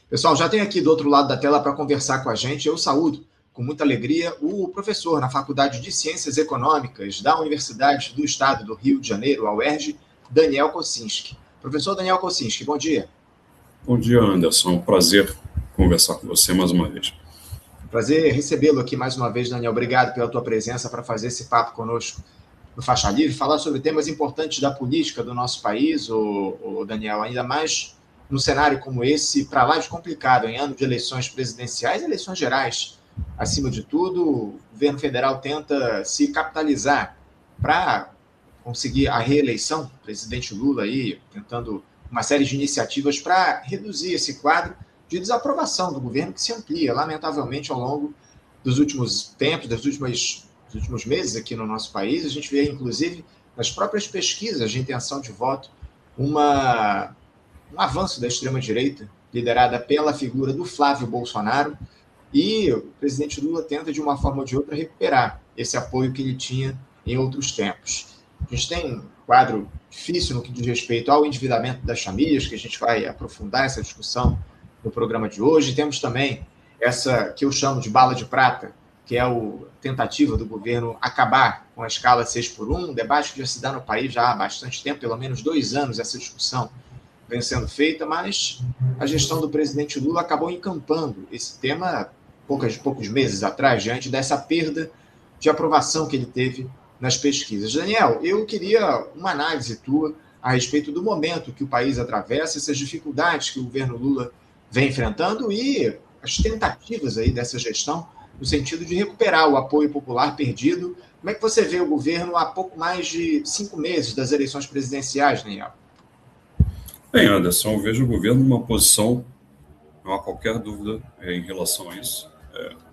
Pessoal, já tem aqui do outro lado da tela para conversar com a gente. Eu saúdo com muita alegria o professor na Faculdade de Ciências Econômicas da Universidade do Estado do Rio de Janeiro, a UERJ, Daniel Kossinski. Professor Daniel Kossinski, bom dia. Bom dia, Anderson. É um prazer conversar com você mais uma vez. Prazer recebê-lo aqui mais uma vez, Daniel. Obrigado pela tua presença para fazer esse papo conosco no Faixa Livre, falar sobre temas importantes da política do nosso país, Daniel, ainda mais num cenário como esse, para lá de complicado, em ano de eleições presidenciais e eleições gerais. Acima de tudo, o governo federal tenta se capitalizar para conseguir a reeleição, o presidente Lula aí tentando uma série de iniciativas para reduzir esse quadro de desaprovação do governo que se amplia, lamentavelmente, ao longo dos últimos tempos, dos últimos meses aqui no nosso país. A gente vê, inclusive, nas próprias pesquisas de intenção de voto, um avanço da extrema-direita, liderada pela figura do Flávio Bolsonaro, e o presidente Lula tenta, de uma forma ou de outra, recuperar esse apoio que ele tinha em outros tempos. A gente tem um quadro difícil no que diz respeito ao endividamento das famílias, que a gente vai aprofundar essa discussão no programa de hoje. Temos também essa que eu chamo de bala de prata, que é a tentativa do governo acabar com a escala 6x1, um debate que já se dá no país já há bastante tempo, pelo menos 2 anos essa discussão vem sendo feita, mas a gestão do presidente Lula acabou encampando esse tema poucos meses atrás, diante dessa perda de aprovação que ele teve nas pesquisas. Daniel, eu queria uma análise tua a respeito do momento que o país atravessa, essas dificuldades que o governo Lula vem enfrentando e as tentativas aí dessa gestão no sentido de recuperar o apoio popular perdido. Como é que você vê o governo há pouco mais de 5 meses das eleições presidenciais, Daniel? Bem, Anderson, eu vejo o governo numa posição, não há qualquer dúvida em relação a isso,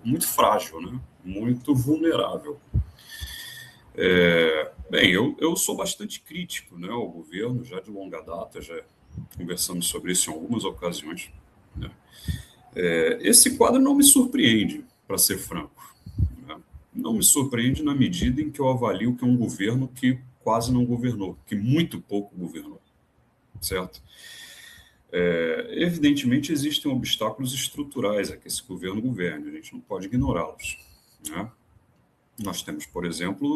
muito frágil, né? Muito vulnerável. Bem, eu sou bastante crítico, né, ao governo, já de longa data, já conversamos sobre isso em algumas ocasiões, né? Esse quadro não me surpreende, para ser franco, né? Não me surpreende na medida em que eu avalio que é um governo que quase não governou, que muito pouco governou, certo? Evidentemente, existem obstáculos estruturais a que esse governo governe, a gente não pode ignorá-los, né? Nós temos, por exemplo,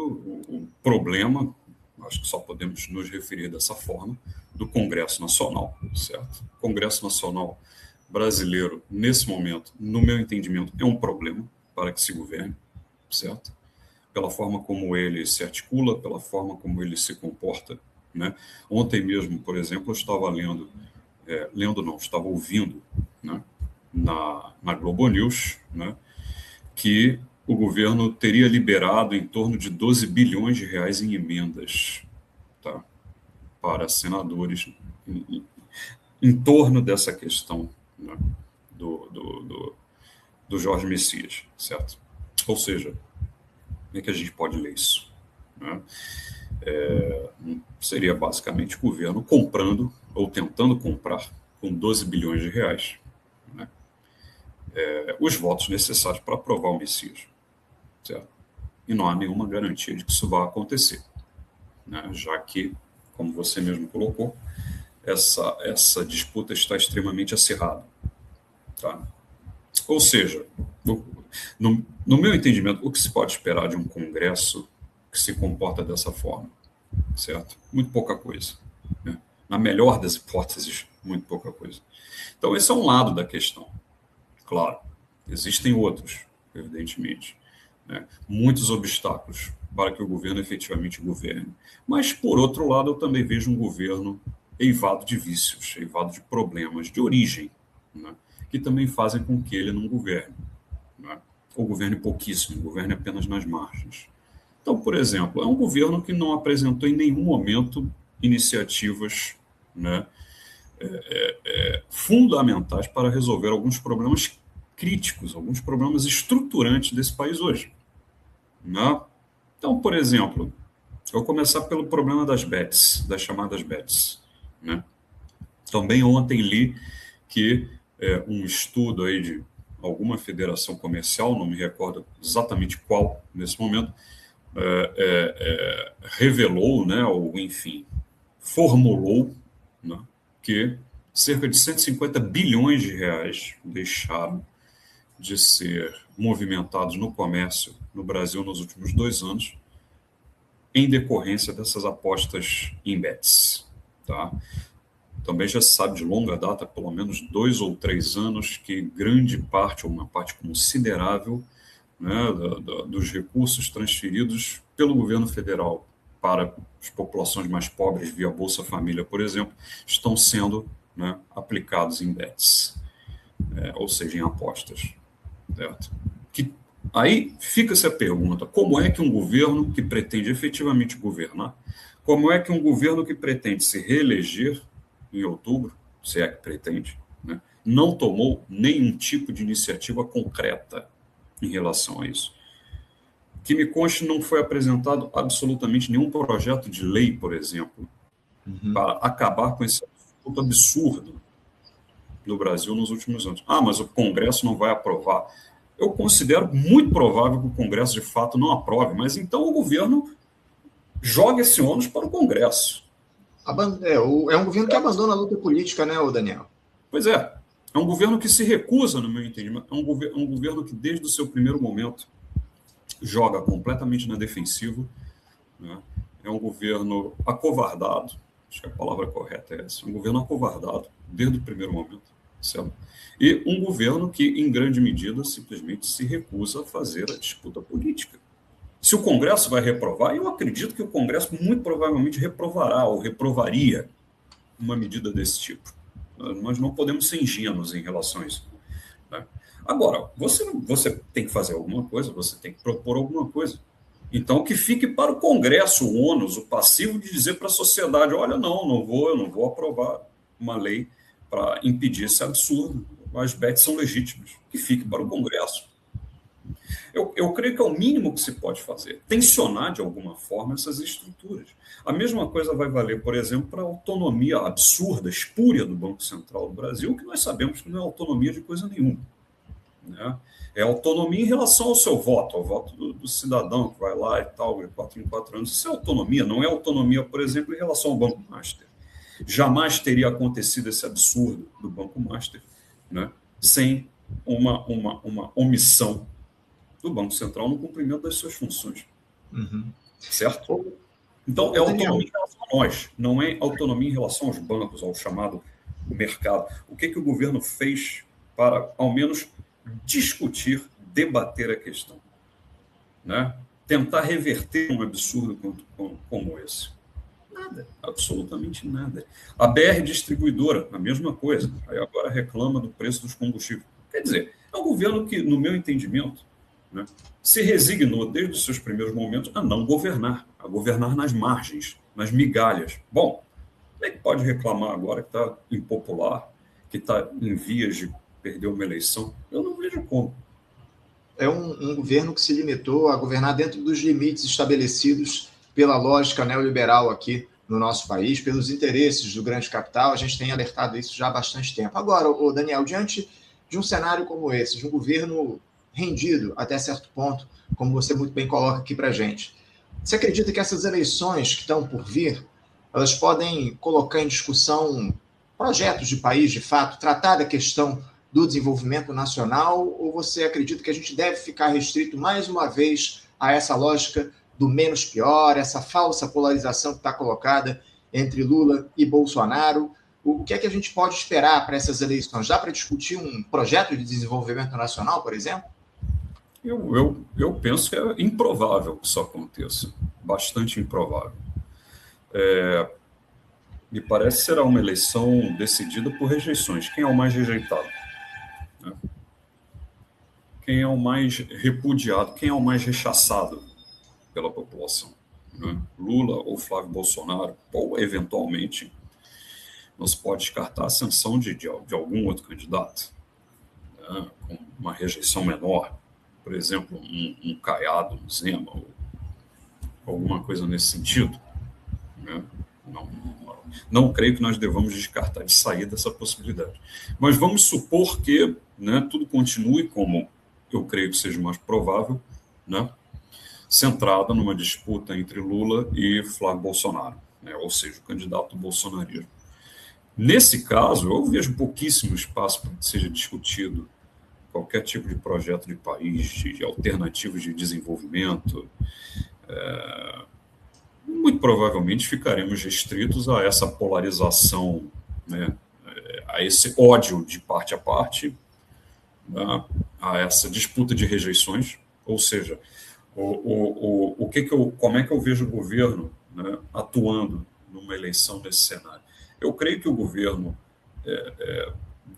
o problema, acho que só podemos nos referir dessa forma, do Congresso Nacional, certo? O Congresso Nacional brasileiro, nesse momento, no meu entendimento, é um problema para que se governe, certo? Pela forma como ele se articula, pela forma como ele se comporta, né? Ontem mesmo, por exemplo, eu estava estava ouvindo, né, na Globo News, né, que o governo teria liberado em torno de 12 bilhões de reais em emendas, tá, para senadores em torno dessa questão, né, do Jorge Messias, certo? Ou seja, como é que a gente pode ler isso, né? Seria basicamente o governo comprando ou tentando comprar com 12 bilhões de reais, né, os votos necessários para aprovar o Messias, certo? E não há nenhuma garantia de que isso vá acontecer, né, já que, como você mesmo colocou, essa disputa está extremamente acirrada, tá? Ou seja, no meu entendimento, o que se pode esperar de um Congresso que se comporta dessa forma, certo? Muito pouca coisa, né? Na melhor das hipóteses, muito pouca coisa. Então, esse é um lado da questão. Claro, existem outros, evidentemente, né? Muitos obstáculos para que o governo efetivamente governe. Mas, por outro lado, eu também vejo um governo eivado de vícios, eivado de problemas de origem, né, que também fazem com que ele não governe, né, ou governe pouquíssimo, governe apenas nas margens. Então, por exemplo, é um governo que não apresentou em nenhum momento iniciativas, né, fundamentais para resolver alguns problemas críticos, alguns problemas estruturantes desse país hoje, né? Então, por exemplo, eu vou começar pelo problema das bets, das chamadas bets, né? Também ontem li que um estudo aí de alguma federação comercial, não me recordo exatamente qual nesse momento, revelou, né, ou enfim, formulou, né, que cerca de 150 bilhões de reais deixaram de ser movimentados no comércio no Brasil nos últimos 2 anos, em decorrência dessas apostas em bets. Tá? Também já se sabe de longa data, pelo menos 2 ou 3 anos, que grande parte, ou uma parte considerável, né, dos recursos transferidos pelo governo federal para as populações mais pobres via Bolsa Família, por exemplo, estão sendo, né, aplicados em bets, ou seja, em apostas. Certo? Aí fica-se a pergunta, como é que um governo que pretende efetivamente governar, como é que um governo que pretende se reeleger em outubro, se é que pretende, né, não tomou nenhum tipo de iniciativa concreta em relação a isso? Que me conste, não foi apresentado absolutamente nenhum projeto de lei, por exemplo, para acabar com esse absurdo no Brasil nos últimos anos. Mas o Congresso não vai aprovar. Eu considero muito provável que o Congresso, de fato, não aprove, mas então o governo joga esse ônus para o Congresso. É um governo que abandona a luta política, né, Daniel? Pois é. É um governo que se recusa, no meu entendimento. É um governo que, desde o seu primeiro momento, joga completamente na defensiva. Né? É um governo acovardado. Acho que a palavra correta é essa. É um governo acovardado, desde o primeiro momento. Certo? E um governo que, em grande medida, simplesmente se recusa a fazer a disputa política. Se o Congresso vai reprovar, eu acredito que o Congresso muito provavelmente reprovará ou reprovaria uma medida desse tipo. Nós não podemos ser ingênuos em relação a isso. Né? Agora, você tem que fazer alguma coisa, você tem que propor alguma coisa. Então, que fique para o Congresso o ônus, o passivo de dizer para a sociedade, olha, eu não vou aprovar uma lei para impedir esse absurdo. As bets são legítimas. Que fique para o Congresso. Eu creio que é o mínimo que se pode fazer. Tensionar, de alguma forma, essas estruturas. A mesma coisa vai valer, por exemplo, para a autonomia absurda, espúria do Banco Central do Brasil, que nós sabemos que não é autonomia de coisa nenhuma. Né? É autonomia em relação ao seu voto, ao voto do cidadão que vai lá e tal, de 4 em 4 anos. Isso é autonomia, não é autonomia, por exemplo, em relação ao Banco Master. Jamais teria acontecido esse absurdo do Banco Master, né, sem uma omissão do Banco Central no cumprimento das suas funções. Certo? Então, é autonomia em relação a nós, não é autonomia em relação aos bancos, ao chamado mercado. O que o governo fez para, ao menos, discutir, debater a questão? Né? Tentar reverter um absurdo como esse? Nada, absolutamente nada. A BR Distribuidora, a mesma coisa. Aí agora reclama do preço dos combustíveis. Quer dizer, é um governo que, no meu entendimento, né, se resignou desde os seus primeiros momentos a não governar, a governar nas margens, nas migalhas. Bom, como é que pode reclamar agora que está impopular, que está em vias de perder uma eleição? Eu não vejo como. É um governo que se limitou a governar dentro dos limites estabelecidos pela lógica neoliberal aqui no nosso país, pelos interesses do grande capital. A gente tem alertado isso já há bastante tempo. Agora, Daniel, diante de um cenário como esse, de um governo rendido até certo ponto, como você muito bem coloca aqui para a gente, você acredita que essas eleições que estão por vir, elas podem colocar em discussão projetos de país, de fato, tratar da questão do desenvolvimento nacional, ou você acredita que a gente deve ficar restrito mais uma vez a essa lógica do menos pior, essa falsa polarização que está colocada entre Lula e Bolsonaro? O que é que a gente pode esperar para essas eleições? Dá para discutir um projeto de desenvolvimento nacional, por exemplo? Eu penso que é improvável que isso aconteça, bastante improvável. Me parece que será uma eleição decidida por rejeições. Quem é o mais rejeitado? Né? Quem é o mais repudiado? Quem é o mais rechaçado pela população? Né? Lula ou Flávio Bolsonaro? Ou, eventualmente, não se pode descartar a ascensão de algum outro candidato, né? Com uma rejeição menor. Por exemplo, um Caiado, um Zema, ou alguma coisa nesse sentido. Né? Não creio que nós devamos descartar de sair dessa possibilidade. Mas vamos supor que, né, tudo continue como eu creio que seja mais provável, né, centrada numa disputa entre Lula e Flávio Bolsonaro, né, ou seja, o candidato do bolsonarismo. Nesse caso, eu vejo pouquíssimo espaço para que seja discutido qualquer tipo de projeto de país, de alternativas de desenvolvimento. Muito provavelmente ficaremos restritos a essa polarização, né, a esse ódio de parte a parte, né, a essa disputa de rejeições, ou seja, como é que eu vejo o governo, né, atuando numa eleição nesse cenário? Eu creio que o governo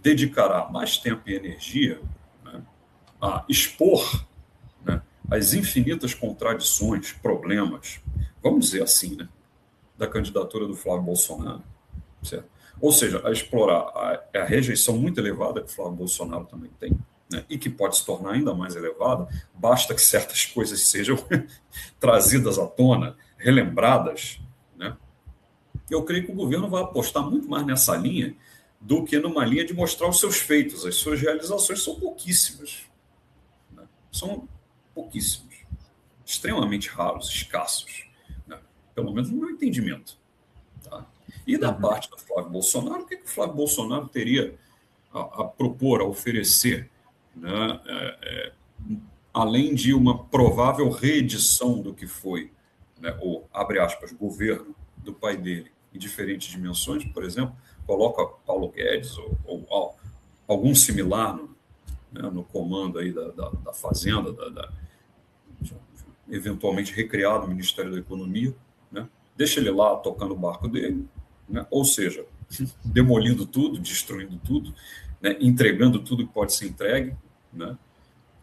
dedicará mais tempo e energia, né, a expor, né, as infinitas contradições, problemas, vamos dizer assim, né, da candidatura do Flávio Bolsonaro, certo? Ou seja, a explorar a rejeição muito elevada que o Flávio Bolsonaro também tem, né, e que pode se tornar ainda mais elevada, basta que certas coisas sejam trazidas à tona, relembradas, né? Eu creio que o governo vai apostar muito mais nessa linha do que numa linha de mostrar os seus feitos. As suas realizações são pouquíssimas, né? São pouquíssimos, extremamente raros, escassos, né? Pelo menos no meu entendimento. Tá? E da parte do Flávio Bolsonaro, o que o Flávio Bolsonaro teria a propor, a oferecer, né? Além de uma provável reedição do que foi, né, o, abre aspas, governo do pai dele em diferentes dimensões, por exemplo, coloca Paulo Guedes ou algum similar no comando aí da Fazenda, eventualmente recriado o Ministério da Economia, né? Deixa ele lá tocando o barco dele, né? Ou seja, demolindo tudo, destruindo tudo, né? Entregando tudo que pode ser entregue, né?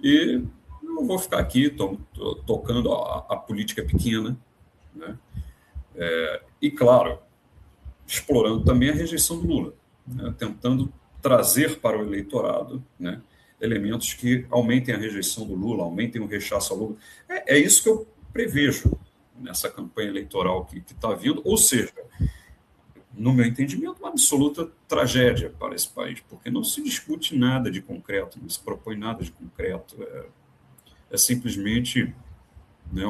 E eu vou ficar aqui tocando a política pequena, né? E, claro, explorando também a rejeição do Lula, né? Tentando trazer para o eleitorado, né, elementos que aumentem a rejeição do Lula, aumentem o rechaço ao Lula. É isso que eu prevejo nessa campanha eleitoral que está vindo, ou seja, no meu entendimento, uma absoluta tragédia para esse país, porque não se discute nada de concreto, não se propõe nada de concreto, é simplesmente, né,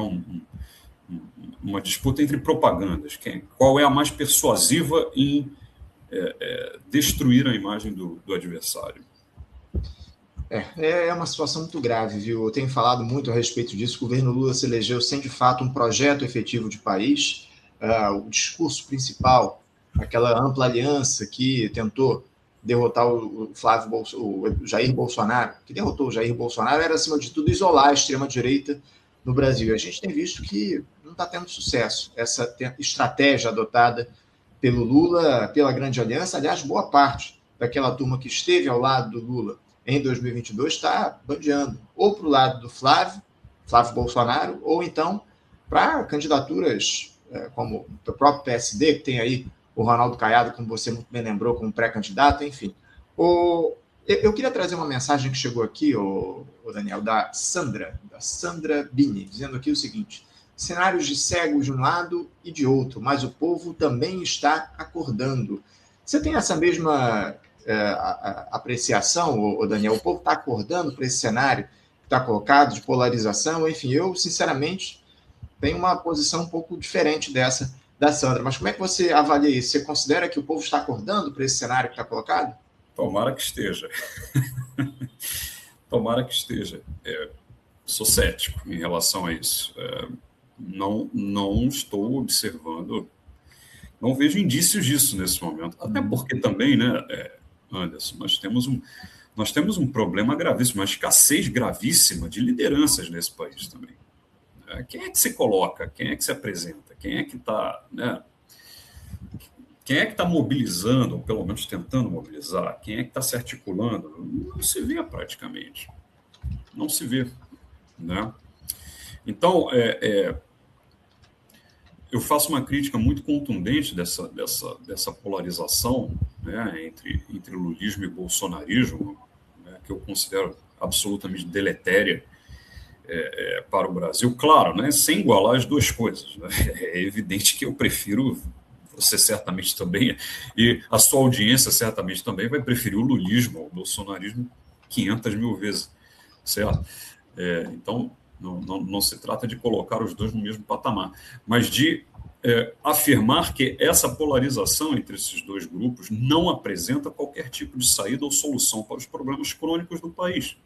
uma disputa entre propagandas. Qual é a mais persuasiva em destruir a imagem do adversário? É uma situação muito grave, viu? Eu tenho falado muito a respeito disso. O governo Lula se elegeu sem, de fato, um projeto efetivo de país. O discurso principal, aquela ampla aliança que tentou derrotar o Jair Bolsonaro, que derrotou o Jair Bolsonaro, era, acima de tudo, isolar a extrema-direita no Brasil. A gente tem visto que não está tendo sucesso essa estratégia adotada pelo Lula, pela Grande Aliança. Aliás, boa parte daquela turma que esteve ao lado do Lula em 2022 está bandeando ou para o lado do Flávio Bolsonaro, ou então para candidaturas como o próprio PSD, que tem aí o Ronaldo Caiado, como você muito bem lembrou, como pré-candidato, enfim. Eu queria trazer uma mensagem que chegou aqui, o Daniel, da Sandra Bini, dizendo aqui o seguinte: cenários de cegos de um lado e de outro, mas o povo também está acordando. Você tem essa mesma apreciação, Daniel? O povo está acordando para esse cenário que está colocado de polarização? Enfim, eu, sinceramente, tenho uma posição um pouco diferente dessa da Sandra. Mas como é que você avalia isso? Você considera que o povo está acordando para esse cenário que está colocado? Tomara que esteja. Tomara que esteja. Sou cético em relação a isso. Não estou observando, não vejo indícios disso nesse momento. Até porque também, né, Anderson, nós temos um problema gravíssimo, uma escassez gravíssima de lideranças nesse país também. Quem é que se coloca? Quem é que se apresenta? Quem é que está, né? Quem é que está mobilizando, ou pelo menos tentando mobilizar? Quem é que está se articulando? Não se vê praticamente. Não se vê, né? Então, eu faço uma crítica muito contundente dessa polarização, né, entre lulismo e bolsonarismo, né, que eu considero absolutamente deletéria para o Brasil. Claro, né, sem igualar as duas coisas, né? É evidente que eu prefiro, você certamente também, e a sua audiência certamente também vai preferir o lulismo ao bolsonarismo 500 mil vezes, certo? Então, não se trata de colocar os dois no mesmo patamar, mas de afirmar que essa polarização entre esses dois grupos não apresenta qualquer tipo de saída ou solução para os problemas crônicos do país.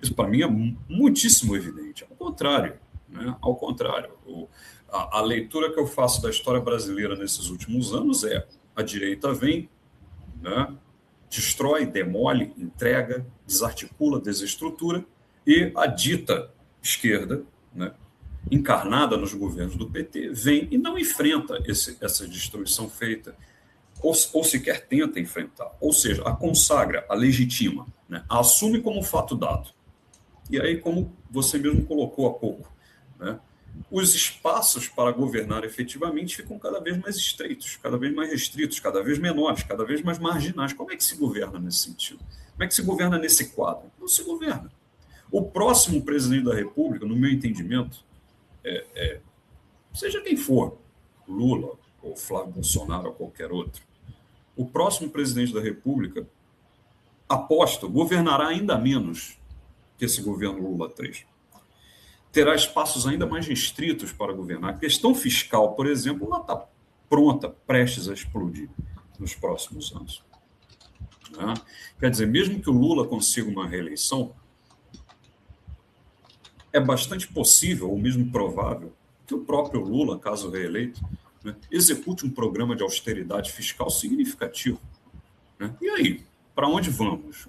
Isso, para mim, é muitíssimo evidente. Ao contrário, né? Ao contrário. A leitura que eu faço da história brasileira nesses últimos anos é: a direita vem, né? Destrói, demole, entrega, desarticula, desestrutura, e a dita esquerda, né, encarnada nos governos do PT, vem e não enfrenta essa destruição feita, ou sequer tenta enfrentar. Ou seja, a consagra, a legitima, né, a assume como fato dado. E aí, como você mesmo colocou há pouco, né, os espaços para governar efetivamente ficam cada vez mais estreitos, cada vez mais restritos, cada vez menores, cada vez mais marginais. Como é que se governa nesse sentido? Como é que se governa nesse quadro? Não se governa. O próximo presidente da República, no meu entendimento, seja quem for, Lula ou Flávio Bolsonaro ou qualquer outro, o próximo presidente da República, aposto, governará ainda menos que esse governo Lula 3. Terá espaços ainda mais restritos para governar. A questão fiscal, por exemplo, ela está pronta, prestes a explodir nos próximos anos. Né? Quer dizer, mesmo que o Lula consiga uma reeleição, é bastante possível, ou mesmo provável, que o próprio Lula, caso reeleito, né, execute um programa de austeridade fiscal significativo. Né? E aí, para onde vamos?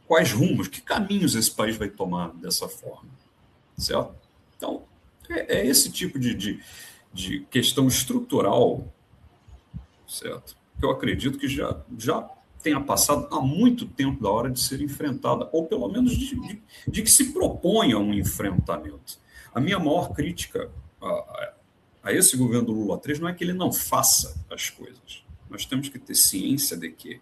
Quais rumos, que caminhos esse país vai tomar dessa forma? Certo? Então, é esse tipo de questão estrutural, certo? Que eu acredito que já tenha passado há muito tempo da hora de ser enfrentada, ou pelo menos de que se proponha um enfrentamento. A minha maior crítica a esse governo do Lula 3 não é que ele não faça as coisas. Nós temos que ter ciência de que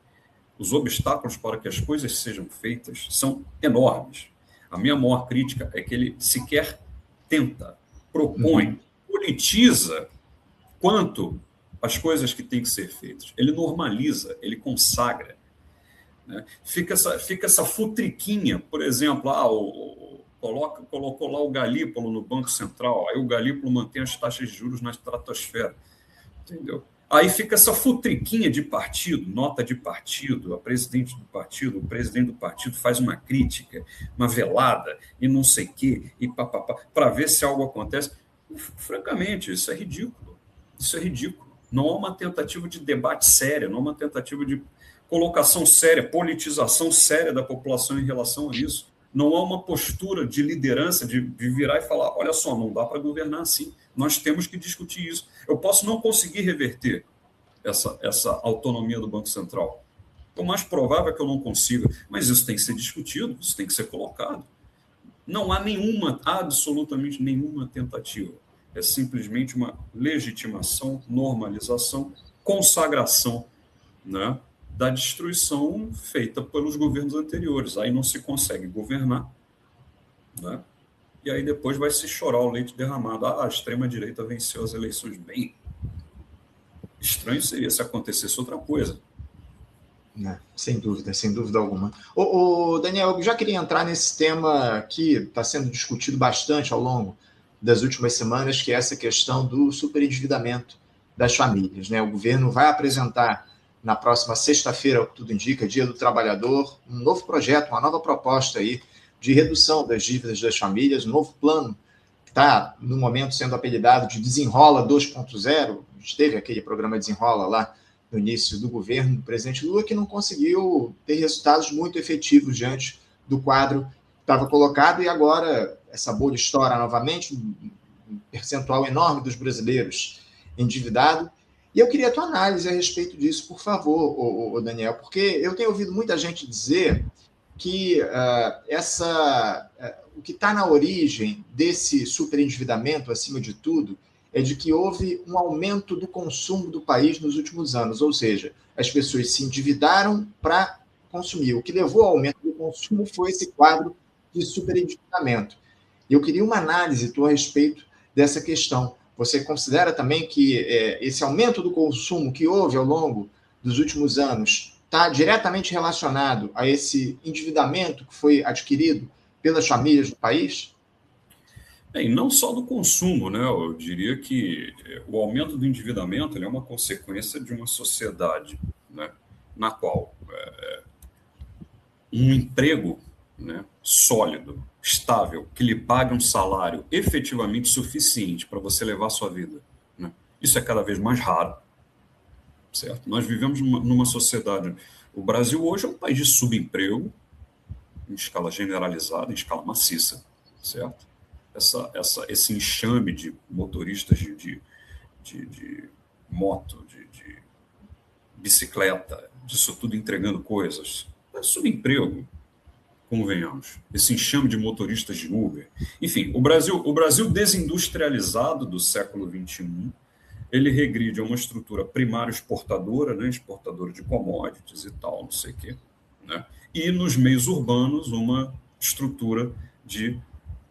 os obstáculos para que as coisas sejam feitas são enormes. A minha maior crítica é que ele sequer tenta, propõe, politiza quanto as coisas que têm que ser feitas. Ele normaliza, ele consagra. Né? Fica essa futriquinha, por exemplo, colocou lá o Galípolo no Banco Central, aí o Galípolo mantém as taxas de juros na estratosfera. Entendeu? Aí fica essa futriquinha de partido, nota de partido, o presidente do partido faz uma crítica, uma velada, e não sei o quê, e papapá, para ver se algo acontece. Francamente, isso é ridículo. Isso é ridículo. Não há uma tentativa de debate séria, não há uma tentativa de colocação séria, politização séria da população em relação a isso. Não há uma postura de liderança de virar e falar: olha só, não dá para governar assim, nós temos que discutir isso. Eu posso não conseguir reverter essa autonomia do Banco Central. O mais provável é que eu não consiga, mas isso tem que ser discutido, isso tem que ser colocado. Não há absolutamente nenhuma tentativa. É simplesmente uma legitimação, normalização, consagração, né, da destruição feita pelos governos anteriores. Aí não se consegue governar, né? E aí depois vai se chorar o leite derramado. A extrema-direita venceu as eleições. Bem, estranho seria se acontecesse outra coisa. Sem dúvida alguma. Daniel, eu já queria entrar nesse tema que está sendo discutido bastante ao longo das últimas semanas, que é essa questão do superendividamento das famílias. Né? O governo vai apresentar na próxima sexta-feira, o que tudo indica, Dia do Trabalhador, um novo projeto, uma nova proposta aí de redução das dívidas das famílias, um novo plano que está, no momento, sendo apelidado de Desenrola 2.0. A gente teve aquele programa Desenrola lá no início do governo do presidente Lula, que não conseguiu ter resultados muito efetivos diante do quadro que estava colocado, e agora essa bolha estoura novamente, um percentual enorme dos brasileiros endividado. E eu queria a tua análise a respeito disso, por favor, Daniel, porque eu tenho ouvido muita gente dizer que o que está na origem desse superendividamento, acima de tudo, é de que houve um aumento do consumo do país nos últimos anos, ou seja, as pessoas se endividaram para consumir. O que levou ao aumento do consumo foi esse quadro de superendividamento. Eu queria uma análise tua a respeito dessa questão. Você considera também que esse aumento do consumo que houve ao longo dos últimos anos está diretamente relacionado a esse endividamento que foi adquirido pelas famílias do país? E não só do consumo, né? Eu diria que o aumento do endividamento ele é uma consequência de uma sociedade, né, na qual um emprego, né, sólido, estável, que lhe pague um salário efetivamente suficiente para você levar a sua vida, né? Isso é cada vez mais raro, certo? Nós vivemos numa sociedade. O Brasil hoje é um país de subemprego, em escala generalizada, em escala maciça, certo? Esse enxame de motoristas de moto, de bicicleta, disso tudo entregando coisas, é subemprego, convenhamos. Esse enxame de motoristas de Uber. Enfim, o Brasil desindustrializado do século XXI, ele regride a uma estrutura primária exportadora, né, exportadora de commodities e tal, não sei o quê, né? E nos meios urbanos, uma estrutura de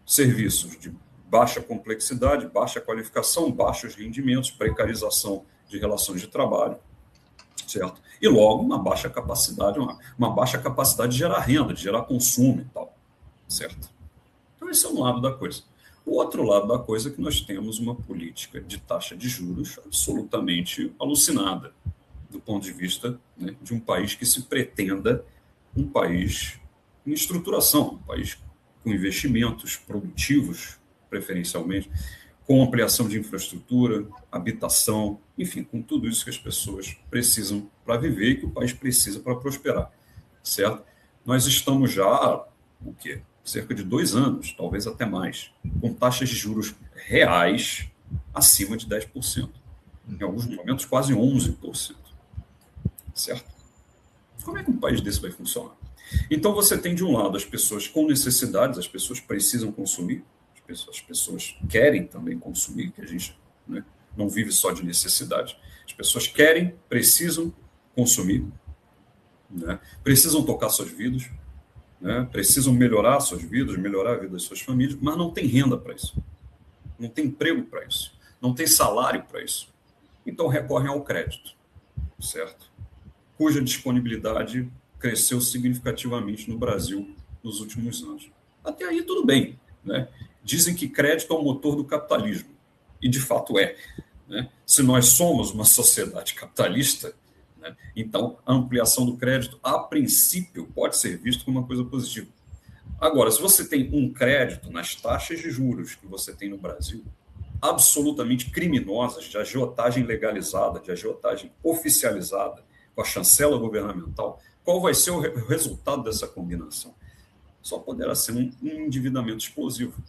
serviços de baixa complexidade, baixa qualificação, baixos rendimentos, precarização de relações de trabalho, certo? E logo uma baixa capacidade, uma baixa capacidade de gerar renda, de gerar consumo e tal, certo? Então esse é um lado da coisa. O outro lado da coisa é que nós temos uma política de taxa de juros absolutamente alucinada, do ponto de vista, né, de um país que se pretenda um país em estruturação, um país com investimentos produtivos, preferencialmente, com ampliação de infraestrutura, habitação, enfim, com tudo isso que as pessoas precisam para viver e que o país precisa para prosperar, certo? Nós estamos já, o quê? Cerca de 2 anos, talvez até mais, com taxas de juros reais acima de 10%. Em alguns momentos, quase 11%. Certo? Como é que um país desse vai funcionar? Então, você tem, de um lado, as pessoas com necessidades, as pessoas precisam consumir, as pessoas querem também consumir, que a gente, né, não vive só de necessidade. As pessoas querem, precisam consumir, né, precisam tocar suas vidas, né, precisam melhorar suas vidas, melhorar a vida das suas famílias, mas não tem renda para isso, não tem emprego para isso, não tem salário para isso. Então recorrem ao crédito, certo? Cuja disponibilidade cresceu significativamente no Brasil nos últimos anos. Até aí tudo bem, né? Dizem que crédito é o motor do capitalismo, e de fato é, né? Se nós somos uma sociedade capitalista, né, então a ampliação do crédito, a princípio, pode ser visto como uma coisa positiva. Agora, se você tem um crédito nas taxas de juros que você tem no Brasil, absolutamente criminosas, de agiotagem legalizada, de agiotagem oficializada, com a chancela governamental, qual vai ser o resultado dessa combinação? Só poderá ser um endividamento explosivo,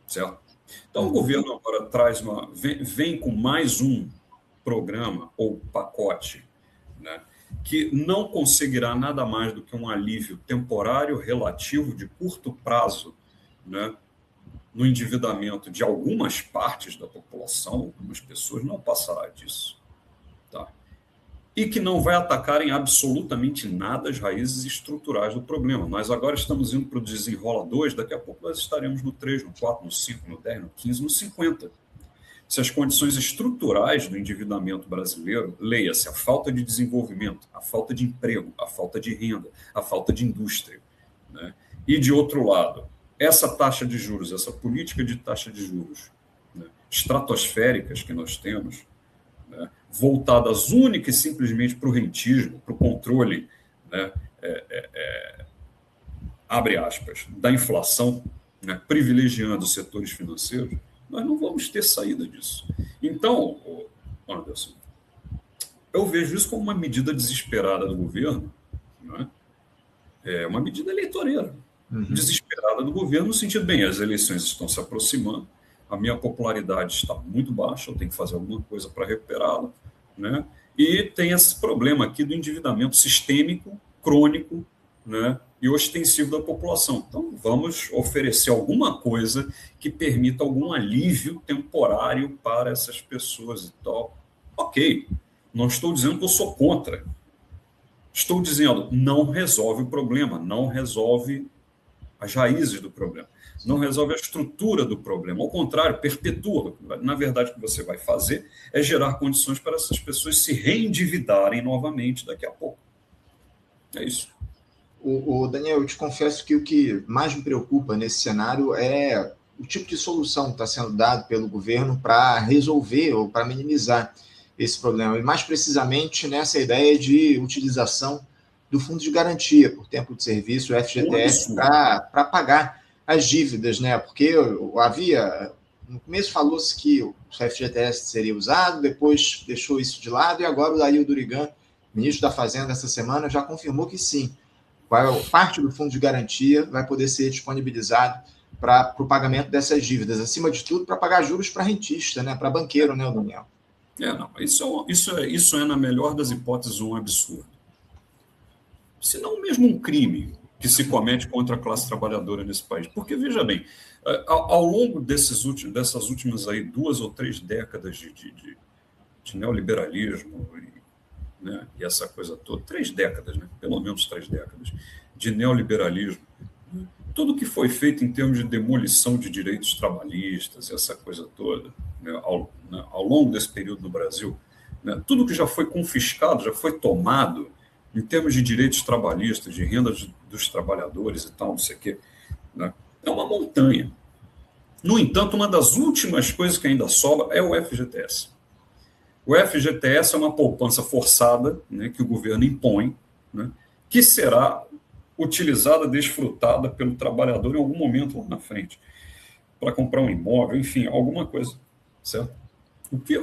certo? Então, o governo agora vem com mais um programa ou pacote, né, que não conseguirá nada mais do que um alívio temporário relativo de curto prazo, né, no endividamento de algumas partes da população, algumas pessoas, não passará disso. Tá? E que não vai atacar em absolutamente nada as raízes estruturais do problema. Nós agora estamos indo para o desenrola 2, daqui a pouco nós estaremos no 3, no 4, no 5, no 10, no 15, no 50. Se as condições estruturais do endividamento brasileiro, leia-se a falta de desenvolvimento, a falta de emprego, a falta de renda, a falta de indústria, né? E, de outro lado, essa taxa de juros, essa política de taxa de juros, né, estratosféricas que nós temos, né, voltadas única e simplesmente para o rentismo, para o controle, né, abre aspas, da inflação, né, privilegiando os setores financeiros, nós não vamos ter saída disso. Então, Anderson, eu vejo isso como uma medida desesperada do governo, né? É uma medida eleitoreira, desesperada do governo, no sentido, bem, as eleições estão se aproximando, a minha popularidade está muito baixa, eu tenho que fazer alguma coisa para recuperá-la, né? E tem esse problema aqui do endividamento sistêmico, crônico, né, e ostensivo da população. Então, vamos oferecer alguma coisa que permita algum alívio temporário para essas pessoas e tal. Ok, não estou dizendo que eu sou contra. Estou dizendo, não resolve o problema, não resolve as raízes do problema, não resolve a estrutura do problema. Ao contrário, perpetua. Na verdade, o que você vai fazer é gerar condições para essas pessoas se reendividarem novamente daqui a pouco. É isso. Daniel, eu te confesso que o que mais me preocupa nesse cenário é o tipo de solução que está sendo dado pelo governo para resolver ou para minimizar esse problema, e mais precisamente nessa ideia de utilização do Fundo de Garantia por Tempo de Serviço, o FGTS, para pagar as dívidas, né? Porque no começo falou-se que o FGTS seria usado, depois deixou isso de lado, e agora o Dario Durigan, ministro da Fazenda, essa semana, já confirmou que sim, parte do Fundo de Garantia vai poder ser disponibilizado para o pagamento dessas dívidas, acima de tudo, para pagar juros para rentista, né? Para banqueiro, né, Daniel? Não, isso é, na melhor das hipóteses, um absurdo. Se não mesmo um crime que se comete contra a classe trabalhadora nesse país. Porque, veja bem, ao longo dessas últimas aí 2 ou 3 décadas de neoliberalismo, né, e essa coisa toda, 3 décadas, né, pelo menos 3 décadas, de neoliberalismo, tudo que foi feito em termos de demolição de direitos trabalhistas, essa coisa toda, né, ao longo desse período no Brasil, né, tudo que já foi confiscado, já foi tomado, em termos de direitos trabalhistas, de renda dos trabalhadores e tal, não sei o quê, né, é uma montanha. No entanto, uma das últimas coisas que ainda sobra é o FGTS. O FGTS é uma poupança forçada, né, que o governo impõe, né, que será utilizada, desfrutada pelo trabalhador em algum momento lá na frente, para comprar um imóvel, enfim, alguma coisa, certo?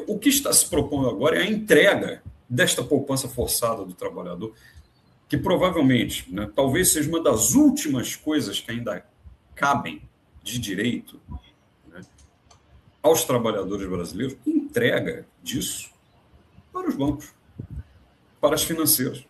O que está se propondo agora é a entrega desta poupança forçada do trabalhador, que provavelmente, né, talvez seja uma das últimas coisas que ainda cabem de direito, né, aos trabalhadores brasileiros, entrega disso para os bancos, para as financeiras,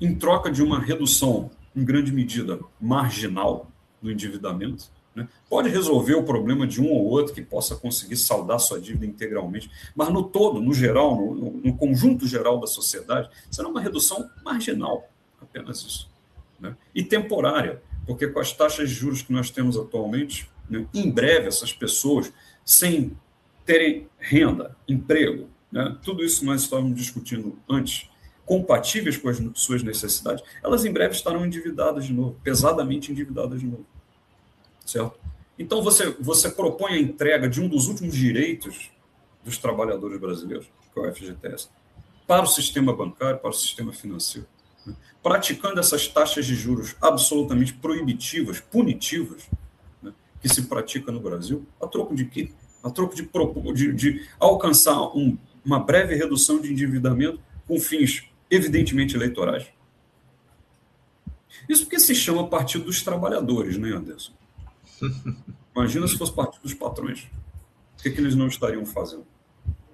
em troca de uma redução, em grande medida, marginal do endividamento, né? Pode resolver o problema de um ou outro que possa conseguir saldar sua dívida integralmente, mas no todo, no geral, no conjunto geral da sociedade, será uma redução marginal, apenas isso, né? E temporária, porque com as taxas de juros que nós temos atualmente, né, em breve essas pessoas, sem terem renda, emprego, né, tudo isso nós estávamos discutindo antes, compatíveis com as suas necessidades, elas em breve estarão endividadas de novo, pesadamente endividadas de novo. Certo? Então, você propõe a entrega de um dos últimos direitos dos trabalhadores brasileiros, que é o FGTS, para o sistema bancário, para o sistema financeiro, né, praticando essas taxas de juros absolutamente proibitivas, punitivas, né, que se pratica no Brasil, a troco de quê? A troco de alcançar uma breve redução de endividamento com fins evidentemente eleitorais. Isso porque se chama Partido dos Trabalhadores, né, Anderson? Imagina se fosse Partido dos Patrões. O que eles não estariam fazendo?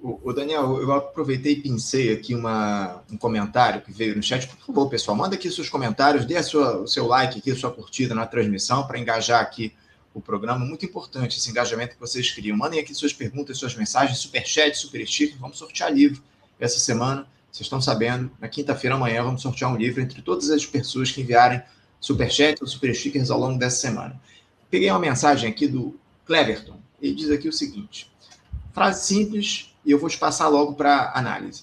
O Daniel, eu aproveitei e pincei aqui um comentário que veio no chat. Por favor, pessoal, manda aqui seus comentários, dê o seu like aqui, a sua curtida na transmissão para engajar aqui o programa. Muito importante esse engajamento que vocês criam. Mandem aqui suas perguntas, suas mensagens, superchat, super sticker. Vamos sortear livro essa semana. Vocês estão sabendo, na quinta-feira amanhã vamos sortear um livro entre todas as pessoas que enviarem superchat ou super stickers ao longo dessa semana. Peguei uma mensagem aqui do Cleverton. Ele diz aqui o seguinte: frase simples e eu vou te passar logo para análise.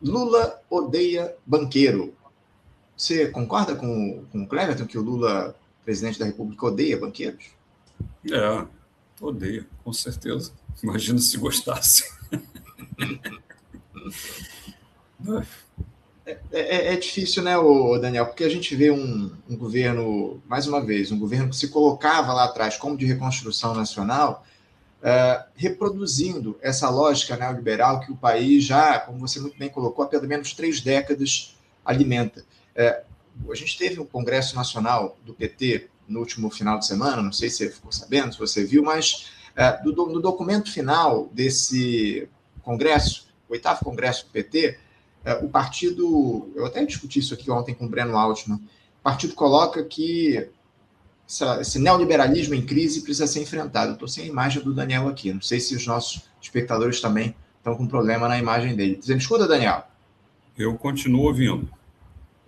Lula odeia banqueiro. Você concorda com o Cleverton que o Lula, presidente da República, odeia banqueiros? Odeia, com certeza. Imagina se gostasse. É difícil, né, Daniel? Porque a gente vê um governo, mais uma vez, um governo que se colocava lá atrás como de reconstrução nacional, reproduzindo essa lógica neoliberal que o país já, como você muito bem colocou, há pelo menos 3 décadas alimenta. A gente teve um Congresso Nacional do PT no último final de semana, não sei se você ficou sabendo, se você viu, mas no documento final desse Congresso, o 8º Congresso do PT, o partido, eu até discuti isso aqui ontem com o Breno Altman, o partido coloca que esse neoliberalismo em crise precisa ser enfrentado. Eu estou sem a imagem do Daniel aqui, não sei se os nossos espectadores também estão com problema na imagem dele. Você me escuta, Daniel? Eu continuo ouvindo.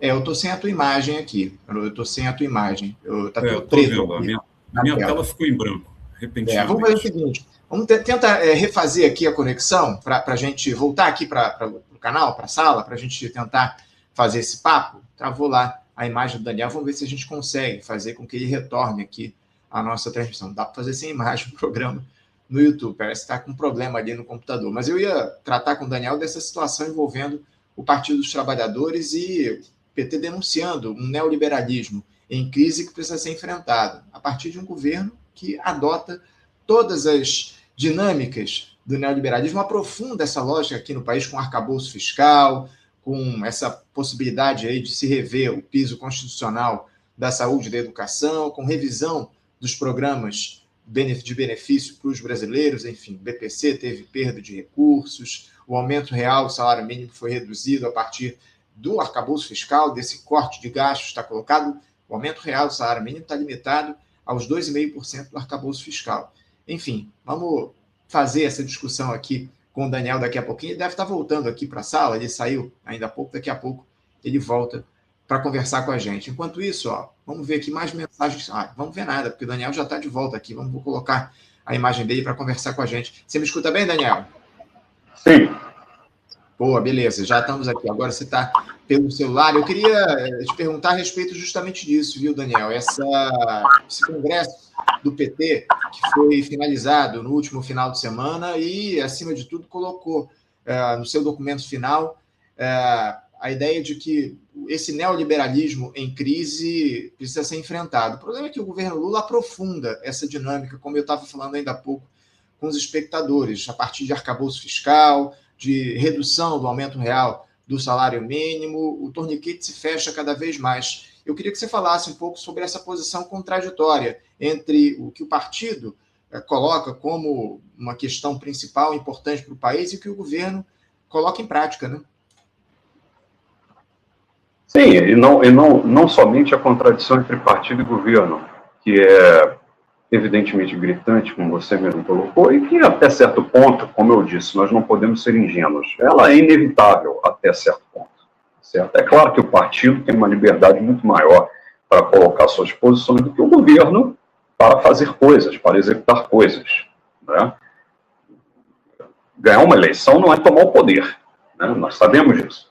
Eu estou sem a tua imagem aqui, está tudo preto. A minha tela ficou em branco, repentinamente. Vamos fazer o seguinte, vamos tentar refazer aqui a conexão para a gente voltar aqui para o canal, para a sala, para a gente tentar fazer esse papo. Travou lá a imagem do Daniel, vamos ver se a gente consegue fazer com que ele retorne aqui a nossa transmissão. Dá para fazer sem imagem o programa no YouTube, parece que está com um problema ali no computador. Mas eu ia tratar com o Daniel dessa situação envolvendo o Partido dos Trabalhadores e o PT denunciando um neoliberalismo em crise que precisa ser enfrentado a partir de um governo que adota todas as dinâmicas do neoliberalismo, aprofunda essa lógica aqui no país com arcabouço fiscal, com essa possibilidade aí de se rever o piso constitucional da saúde e da educação, com revisão dos programas de benefício para os brasileiros, enfim, o BPC teve perda de recursos, o aumento real do salário mínimo foi reduzido a partir do arcabouço fiscal, desse corte de gastos está colocado, o aumento real do salário mínimo está limitado aos 2,5% do arcabouço fiscal. Enfim, vamos fazer essa discussão aqui com o Daniel daqui a pouquinho. Ele deve estar voltando aqui para a sala, ele saiu ainda há pouco, daqui a pouco ele volta para conversar com a gente. Enquanto isso, vamos ver aqui mais mensagens. Vamos ver nada, porque o Daniel já está de volta aqui. Vou colocar a imagem dele para conversar com a gente. Você me escuta bem, Daniel? Sim. Boa, beleza. Já estamos aqui. Agora você está pelo celular. Eu queria te perguntar a respeito justamente disso, viu, Daniel? Esse congresso do PT, que foi finalizado no último final de semana e, acima de tudo, colocou no seu documento final a ideia de que esse neoliberalismo em crise precisa ser enfrentado. O problema é que o governo Lula aprofunda essa dinâmica, como eu estava falando ainda há pouco com os espectadores, a partir de arcabouço fiscal, de redução do aumento real do salário mínimo, o torniquete se fecha cada vez mais. Eu queria que você falasse um pouco sobre essa posição contraditória entre o que o partido coloca como uma questão principal, importante para o país, e o que o governo coloca em prática, né? Sim, e não somente a contradição entre partido e governo, que é evidentemente gritante, como você mesmo colocou, e que até certo ponto, como eu disse, nós não podemos ser ingênuos. Ela é inevitável até certo ponto. Certo? É claro que o partido tem uma liberdade muito maior para colocar suas posições do que o governo para fazer coisas, para executar coisas. Né? Ganhar uma eleição não é tomar o poder. Né? Nós sabemos disso.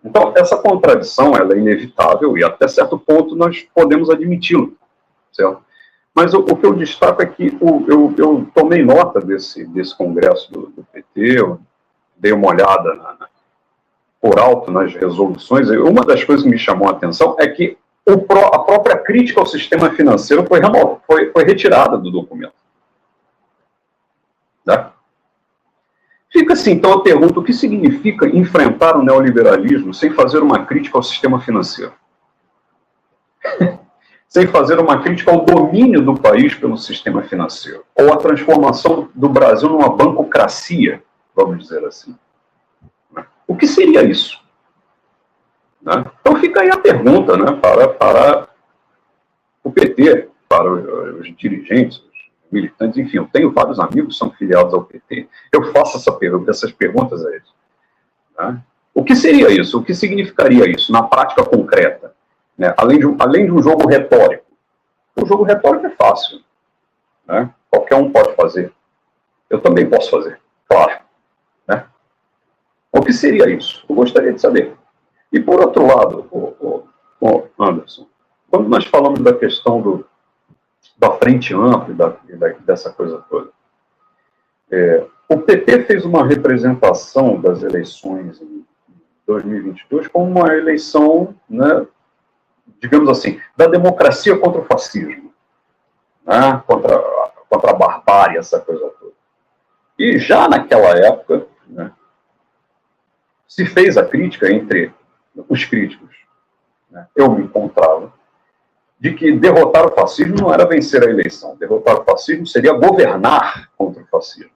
Então, essa contradição ela é inevitável e até certo ponto nós podemos admiti-lo. Certo? Mas o que eu destaco é que eu tomei nota desse congresso do PT, eu dei uma olhada por alto nas resoluções. Uma das coisas que me chamou a atenção é que a própria crítica ao sistema financeiro foi retirada do documento. Né? Fica assim, então eu pergunto, o que significa enfrentar o neoliberalismo sem fazer uma crítica ao sistema financeiro? Sem fazer uma crítica ao domínio do país pelo sistema financeiro, ou a transformação do Brasil numa bancocracia, vamos dizer assim. O que seria isso? Né? Então fica aí a pergunta, né, para o PT, para os dirigentes, os militantes, enfim, eu tenho vários amigos que são filiados ao PT, eu faço essas perguntas a eles. Né? O que seria isso? O que significaria isso na prática concreta? Né? Além de um jogo retórico. O jogo retórico é fácil. Né? Qualquer um pode fazer. Eu também posso fazer, claro. Né? O que seria isso? Eu gostaria de saber. E, por outro lado, Anderson, quando nós falamos da questão da frente ampla e dessa coisa toda, o PT fez uma representação das eleições em 2022 como uma eleição, né, digamos assim, da democracia contra o fascismo, né, contra a barbárie, essa coisa toda. E já naquela época, né, se fez a crítica entre os críticos, né, eu me encontrava, de que derrotar o fascismo não era vencer a eleição. Derrotar o fascismo seria governar contra o fascismo.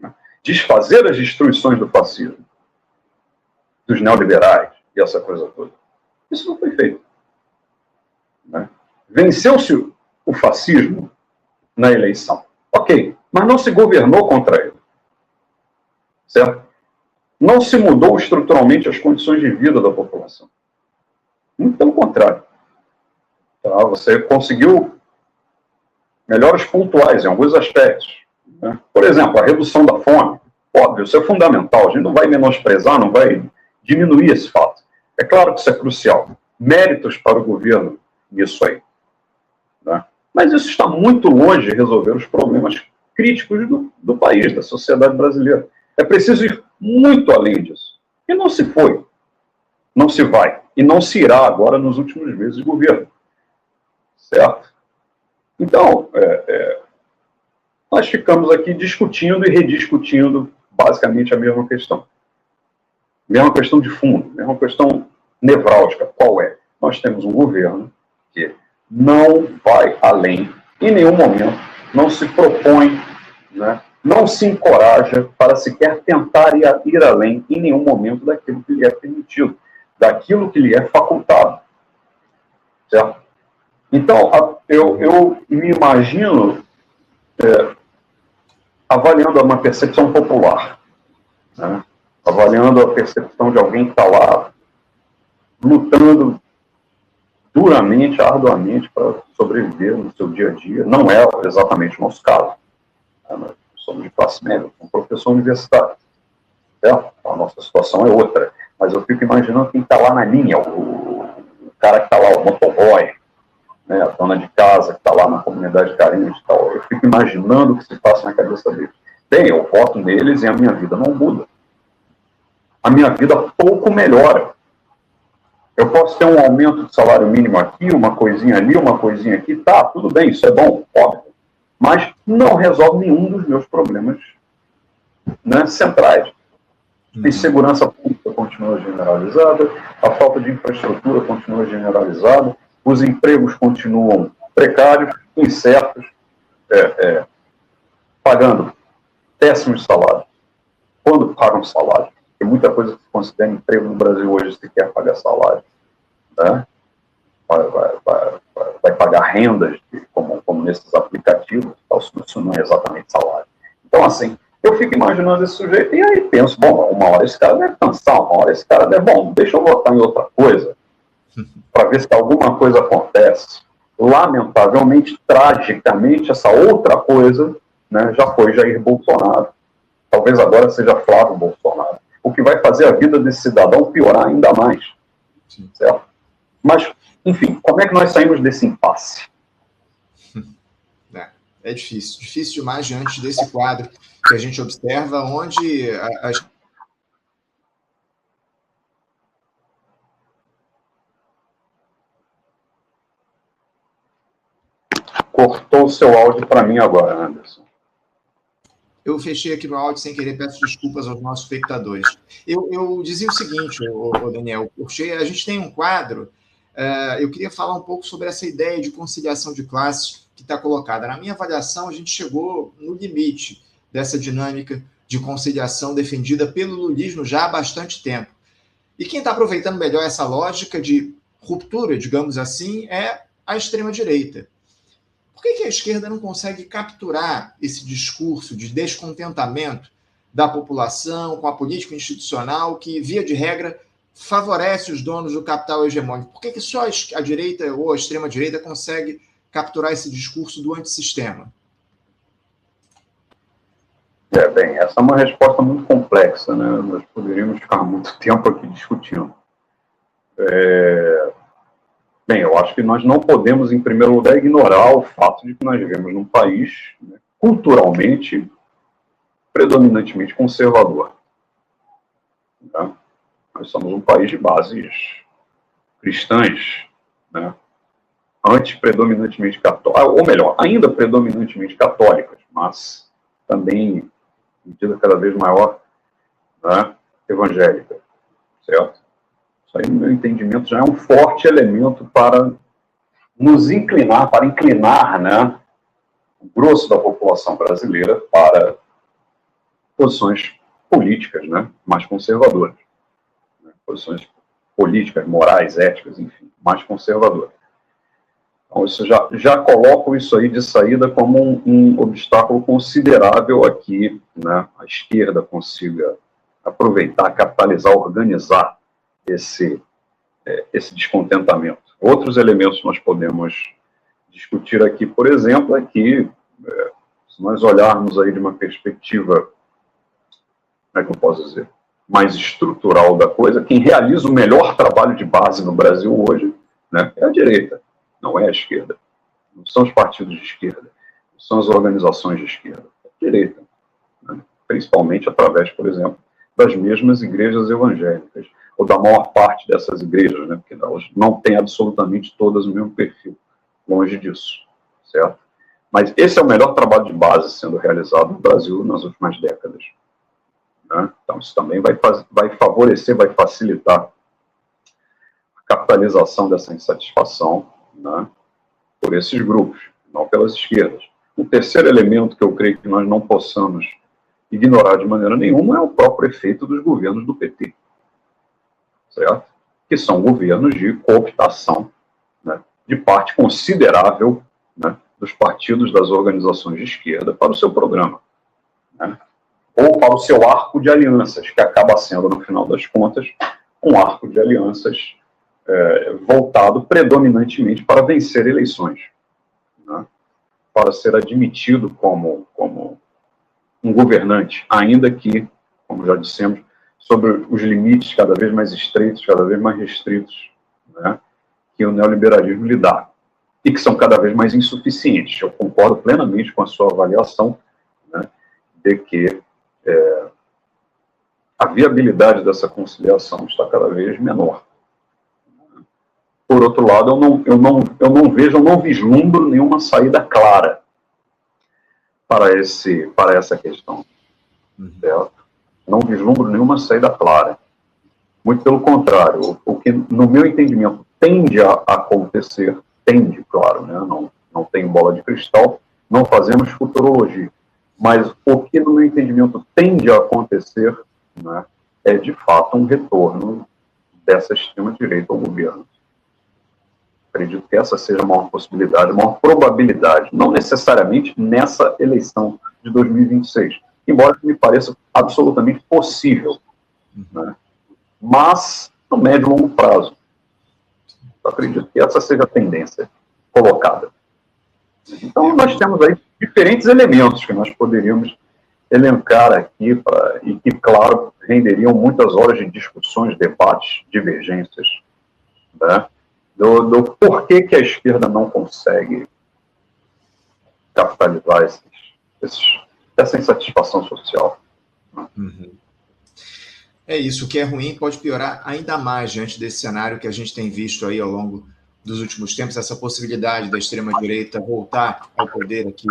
Né? Desfazer as destruições do fascismo, dos neoliberais e essa coisa toda. Isso não foi feito. Né? Venceu-se o fascismo na eleição. Ok, mas não se governou contra ele. Certo? Não se mudou estruturalmente as condições de vida da população. Muito pelo contrário. Tá? Você conseguiu melhores pontuais em alguns aspectos. Né? Por exemplo, a redução da fome. Óbvio, isso é fundamental. A gente não vai menosprezar, não vai diminuir esse fato. É claro que isso é crucial. Méritos para o governo nisso aí. Né? Mas isso está muito longe de resolver os problemas críticos do país, da sociedade brasileira. É preciso ir muito além disso. E não se foi, não se vai, e não se irá agora nos últimos meses de governo. Certo? Então, nós ficamos aqui discutindo e rediscutindo basicamente a mesma questão. Mesma questão de fundo, mesma questão nevrálgica. Qual é? Nós temos um governo que não vai além, em nenhum momento, não se propõe, né, não se encoraja para sequer tentar ir além, em nenhum momento, daquilo que lhe é permitido, daquilo que lhe é facultado. Certo? Então, eu me imagino avaliando uma percepção popular, né? Avaliando a percepção de alguém que está lá lutando duramente, arduamente para sobreviver no seu dia a dia. Não é exatamente o nosso caso. Nós somos de classe média, somos professor universitário. Certo? A nossa situação é outra. Mas eu fico imaginando quem está lá na linha, o cara que está lá, o motoboy, né, a dona de casa que está lá na comunidade carente e tal. Eu fico imaginando o que se passa na cabeça deles. Bem, eu voto neles e a minha vida não muda. A minha vida pouco melhora. Eu posso ter um aumento de salário mínimo aqui, uma coisinha ali, uma coisinha aqui, tá, tudo bem, isso é bom, óbvio. Mas não resolve nenhum dos meus problemas, né, centrais. A insegurança pública continua generalizada, a falta de infraestrutura continua generalizada, os empregos continuam precários, incertos, pagando péssimos salários. Quando pagam salário? Tem muita coisa que se considera emprego no Brasil hoje se quer pagar salário. Né? Vai pagar rendas, como nesses aplicativos, isso não é exatamente salário. Então, assim, eu fico imaginando esse sujeito e aí penso, bom, uma hora esse cara deve cansar, uma hora esse cara deve, bom, deixa eu votar em outra coisa, para ver se alguma coisa acontece. Lamentavelmente, tragicamente, essa outra coisa, né, já foi Jair Bolsonaro. Talvez agora seja Flávio Bolsonaro. O que vai fazer a vida desse cidadão piorar ainda mais. Sim. Certo? Mas, enfim, como é que nós saímos desse impasse? É difícil. Difícil demais diante desse quadro que a gente observa, onde as... Cortou o seu áudio para mim agora, Anderson. Eu fechei aqui no áudio sem querer, peço desculpas aos nossos espectadores. Eu dizia o seguinte, Daniel, porque a gente tem um quadro, eu queria falar um pouco sobre essa ideia de conciliação de classes que está colocada. Na minha avaliação, a gente chegou no limite dessa dinâmica de conciliação defendida pelo lulismo já há bastante tempo. E quem está aproveitando melhor essa lógica de ruptura, digamos assim, é a extrema-direita. Por que a esquerda não consegue capturar esse discurso de descontentamento da população com a política institucional que, via de regra, favorece os donos do capital hegemônico? Por que só a direita ou a extrema-direita consegue capturar esse discurso do antissistema? Bem, essa é uma resposta muito complexa, né? Nós poderíamos ficar muito tempo aqui discutindo. Bem, eu acho que nós não podemos, em primeiro lugar, ignorar o fato de que nós vivemos num país, né, culturalmente, predominantemente conservador. Né? Nós somos um país de bases cristãs, né? Antes predominantemente católicas, ou melhor, ainda predominantemente católicas, mas também, em medida cada vez maior, né, evangélica, certo? Isso aí, no meu entendimento, já é um forte elemento para nos inclinar, né, o grosso da população brasileira para posições políticas, né, mais conservadoras. Né, posições políticas, morais, éticas, enfim, mais conservadoras. Então, isso já coloco isso aí de saída como um obstáculo considerável aqui, né, a esquerda consiga aproveitar, capitalizar, organizar esse descontentamento. Outros elementos nós podemos discutir aqui, por exemplo, é que, se nós olharmos aí de uma perspectiva, como é que eu posso dizer, mais estrutural da coisa, quem realiza o melhor trabalho de base no Brasil hoje, né, é a direita, não é a esquerda. não são os partidos de esquerda, não são as organizações de esquerda, é a direita, né? Principalmente através, por exemplo, das mesmas igrejas evangélicas, ou da maior parte dessas igrejas, né? Porque elas não têm absolutamente todas o mesmo perfil, longe disso, certo? Mas esse é o melhor trabalho de base sendo realizado no Brasil nas últimas décadas, né? Então isso também vai favorecer, vai facilitar a capitalização dessa insatisfação, né, por esses grupos, não pelas esquerdas. O terceiro elemento que eu creio que nós não possamos ignorar de maneira nenhuma é o próprio efeito dos governos do PT, certo? Que são governos de cooptação, né, de parte considerável, né, dos partidos, das organizações de esquerda para o seu programa, né, ou para o seu arco de alianças, que acaba sendo, no final das contas, um arco de alianças voltado predominantemente para vencer eleições, né, para ser admitido como um governante, ainda que, como já dissemos, sobre os limites cada vez mais estreitos, cada vez mais restritos, né, que o neoliberalismo lhe dá, e que são cada vez mais insuficientes. Eu concordo plenamente com a sua avaliação, né, de que a viabilidade dessa conciliação está cada vez menor. Por outro lado, eu não vislumbro nenhuma saída clara para essa questão. Certo? Não vislumbro nenhuma saída clara. Muito pelo contrário, o que, no meu entendimento, tende a acontecer, claro, né? Não tenho bola de cristal, não fazemos futurologia, mas o que, no meu entendimento, tende a acontecer, né, é, de fato, um retorno dessa extrema-direita ao governo. Acredito que essa seja a maior possibilidade, a maior probabilidade, não necessariamente nessa eleição de 2026, embora me pareça absolutamente possível, né? Mas no médio e longo prazo. Eu acredito que essa seja a tendência colocada. Então, nós temos aí diferentes elementos que nós poderíamos elencar aqui, e que, claro, renderiam muitas horas de discussões, debates, divergências, né, do porquê que a esquerda não consegue capitalizar essa insatisfação social. Uhum. É isso, o que é ruim pode piorar ainda mais diante desse cenário que a gente tem visto aí ao longo dos últimos tempos, essa possibilidade da extrema-direita voltar ao poder aqui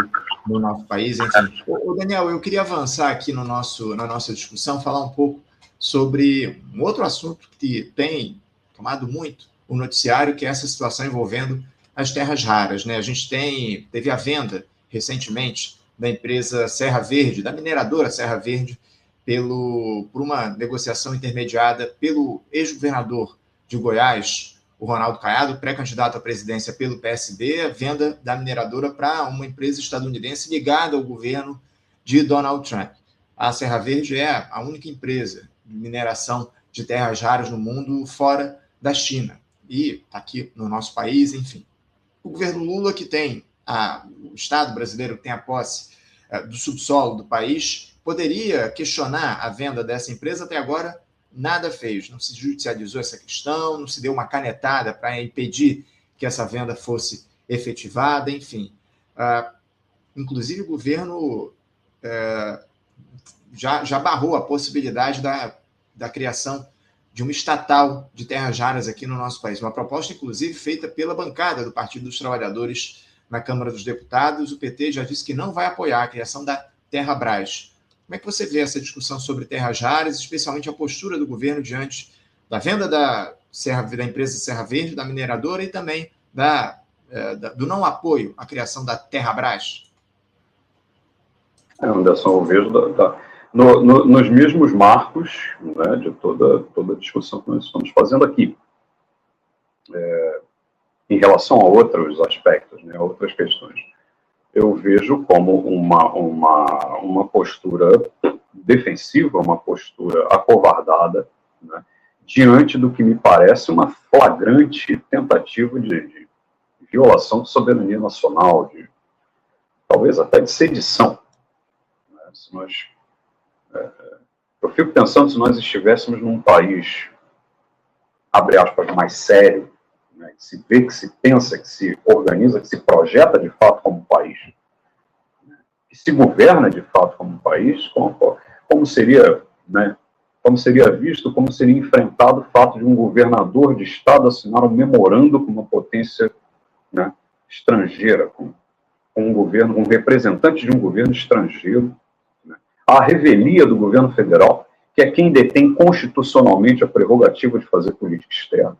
no nosso país. Enfim, Daniel, eu queria avançar aqui na nossa discussão, falar um pouco sobre um outro assunto que tem tomado muito o noticiário, que é essa situação envolvendo as terras raras, né? A gente teve a venda recentemente da empresa Serra Verde, da mineradora Serra Verde, por uma negociação intermediada pelo ex-governador de Goiás, o Ronaldo Caiado, pré-candidato à presidência pelo PSB, a venda da mineradora para uma empresa estadunidense ligada ao governo de Donald Trump. A Serra Verde é a única empresa de mineração de terras raras no mundo fora da China. E está aqui no nosso país, enfim. O governo Lula, que tem o Estado brasileiro que tem a posse do subsolo do país, poderia questionar a venda dessa empresa. Até agora, nada fez. Não se judicializou essa questão, não se deu uma canetada para impedir que essa venda fosse efetivada, enfim. Inclusive, o governo já barrou a possibilidade da criação de uma estatal de terras raras aqui no nosso país. Uma proposta, inclusive, feita pela bancada do Partido dos Trabalhadores na Câmara dos Deputados. O PT já disse que não vai apoiar a criação da Terrabras. Como é que você vê essa discussão sobre terras raras, especialmente a postura do governo diante da venda da empresa Serra Verde, da mineradora, e também do não apoio à criação da Terrabras? Anderson, eu vejo nos mesmos marcos, né, de toda a discussão que nós estamos fazendo aqui. Em relação a outros aspectos, né, outras questões, eu vejo como uma postura defensiva, uma postura acovardada, né, diante do que me parece uma flagrante tentativa de violação de soberania nacional, talvez até de sedição. Né, eu fico pensando, se nós estivéssemos num país, abre aspas, mais sério, né, que se vê, que se pensa, que se organiza, que se projeta de fato como país, que se governa de fato como país, como seria, né, como seria visto, como seria enfrentado o fato de um governador de Estado assinar um memorando com uma potência, né, estrangeira, com um governo, um representante de um governo estrangeiro, né, a revelia do governo federal, que é quem detém constitucionalmente a prerrogativa de fazer política externa.